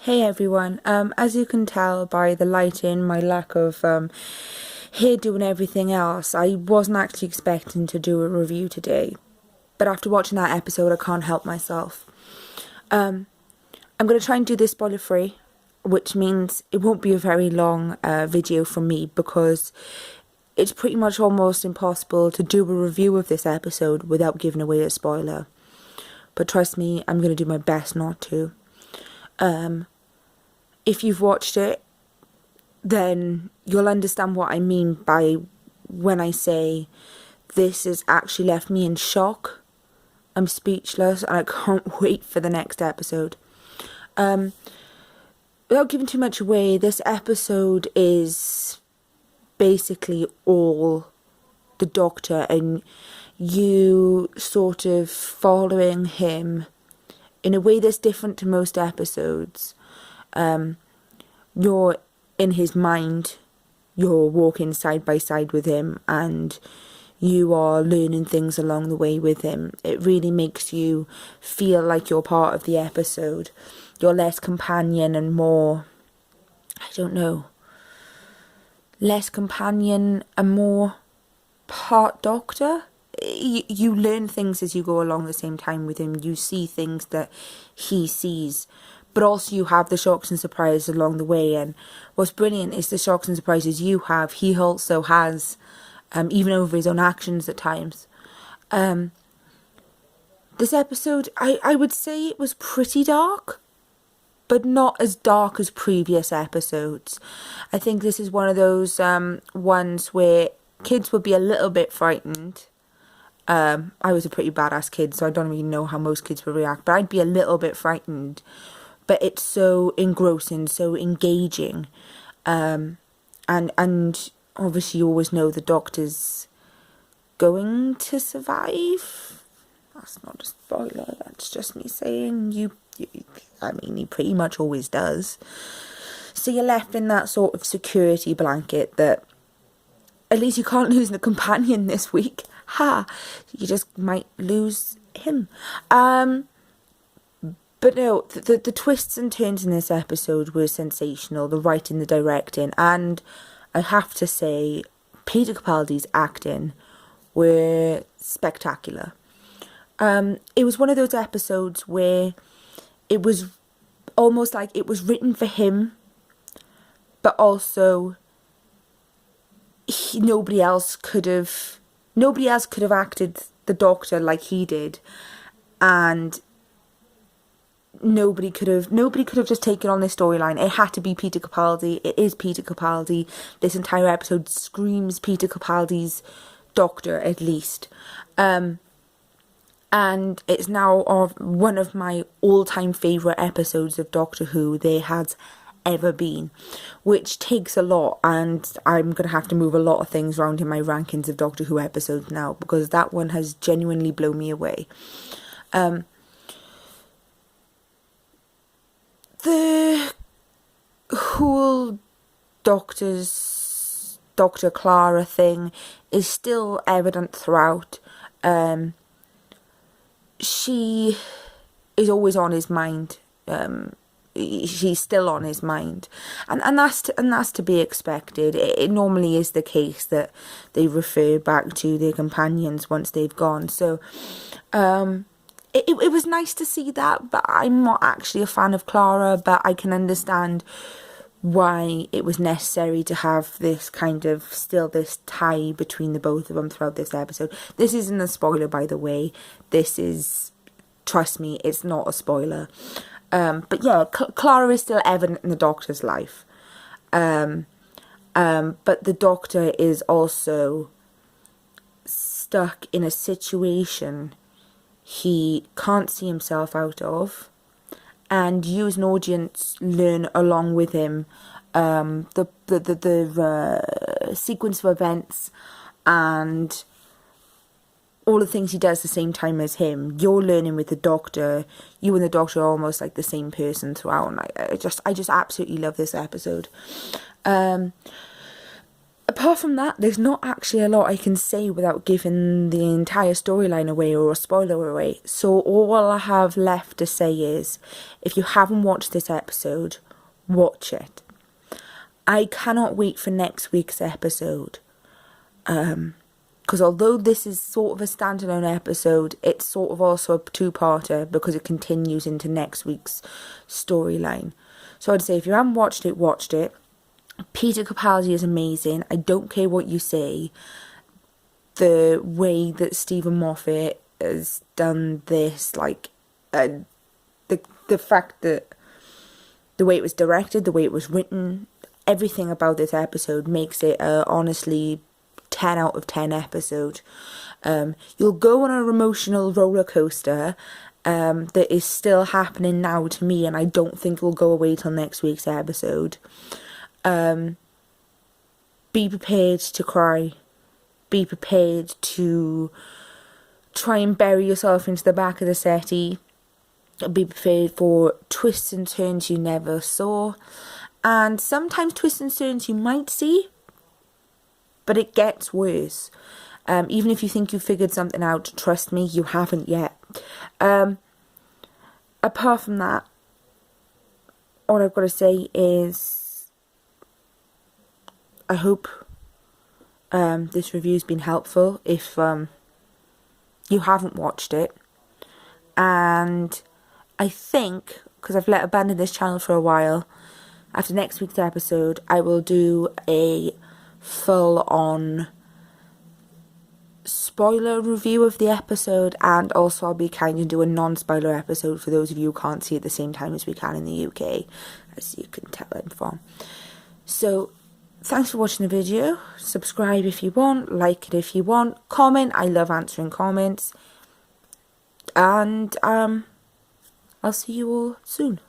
Hey everyone, as you can tell by the lighting, my lack of hairdo and everything else, I wasn't actually expecting to do a review today. But after watching that episode, I can't help myself. I'm going to try and do this spoiler free, which means it won't be a very long video from me because it's pretty much almost impossible to do a review of this episode without giving away a spoiler. But trust me, I'm going to do my best not to. If you've watched it, then you'll understand what I mean by when I say this has actually left me in shock. I'm speechless and I can't wait for the next episode. Without giving too much away, this episode is basically all the Doctor and you sort of following him in a way that's different to most episodes. You're in his mind, you're walking side by side with him, and you are learning things along the way with him. It really makes you feel like you're part of the episode. You're less companion and more, less companion and more part Doctor. You learn things as you go along the same time with him. You see things that he sees, but also you have the shocks and surprises along the way. And what's brilliant is the shocks and surprises you have, he also has, even over his own actions at times. This episode, I would say it was pretty dark, but not as dark as previous episodes. I think this is one of those ones where kids would be a little bit frightened. I was a pretty badass kid, so I don't really know how most kids would react, but I'd be a little bit frightened. But it's so engrossing, so engaging. And obviously you always know the Doctor's going to survive. That's not a spoiler, that's just me saying he pretty much always does. So you're left in that sort of security blanket that at least you can't lose the companion this week. You just might lose him. But no, the twists and turns in this episode were sensational. The writing, the directing, and I have to say, Peter Capaldi's acting were spectacular. It was one of those episodes where it was almost like it was written for him, but also nobody else could have acted the Doctor like he did, and nobody could have just taken on this storyline. It had to be Peter Capaldi. It is Peter Capaldi. This entire episode screams Peter Capaldi's Doctor, at least. And it's now one of my all-time favourite episodes of Doctor Who there has ever been, which takes a lot, and I'm going to have to move a lot of things around in my rankings of Doctor Who episodes now, because that one has genuinely blown me away. The whole Dr. Clara thing is still evident throughout. She is always on his mind. She's still on his mind, and that's to be expected. It normally is the case that they refer back to their companions once they've gone. So, It was nice to see that, but I'm not actually a fan of Clara, but I can understand why it was necessary to have this kind of, still this tie between the both of them throughout this episode. This isn't a spoiler, by the way. This is, trust me, it's not a spoiler. But yeah, Clara is still evident in the Doctor's life. But the Doctor is also stuck in a situation he can't see himself out of, and you as an audience learn along with him the sequence of events and all the things he does the same time as him. You're learning with the Doctor. You and the Doctor are almost like the same person throughout, and I just absolutely love this episode. Apart from that, there's not actually a lot I can say without giving the entire storyline away or a spoiler away. So all I have left to say is, if you haven't watched this episode, watch it. I cannot wait for next week's episode. Because although this is sort of a standalone episode, it's sort of also a two-parter because it continues into next week's storyline. So I'd say if you haven't watched it, watch it. Peter Capaldi is amazing. I don't care what you say. The way that Stephen Moffat has done this, like, the fact that the way it was directed, the way it was written, everything about this episode makes it honestly 10 out of 10 episode. You'll go on an emotional roller coaster that is still happening now to me, and I don't think will go away till next week's episode. Be prepared to cry. Be prepared to try and bury yourself into the back of the settee. Be prepared for twists and turns you never saw. And sometimes twists and turns you might see, but it gets worse. Even if you think you figured something out, trust me, you haven't yet. Apart from that, all I've got to say is I hope this review's been helpful if you haven't watched it. And I think, because I've abandoned this channel for a while, after next week's episode, I will do a full-on spoiler review of the episode, and also I'll be kind of do a non-spoiler episode for those of you who can't see at the same time as we can in the UK, as you can tell I'm from. So, thanks for watching the video. Subscribe if you want, like it if you want, comment, I love answering comments, and I'll see you all soon.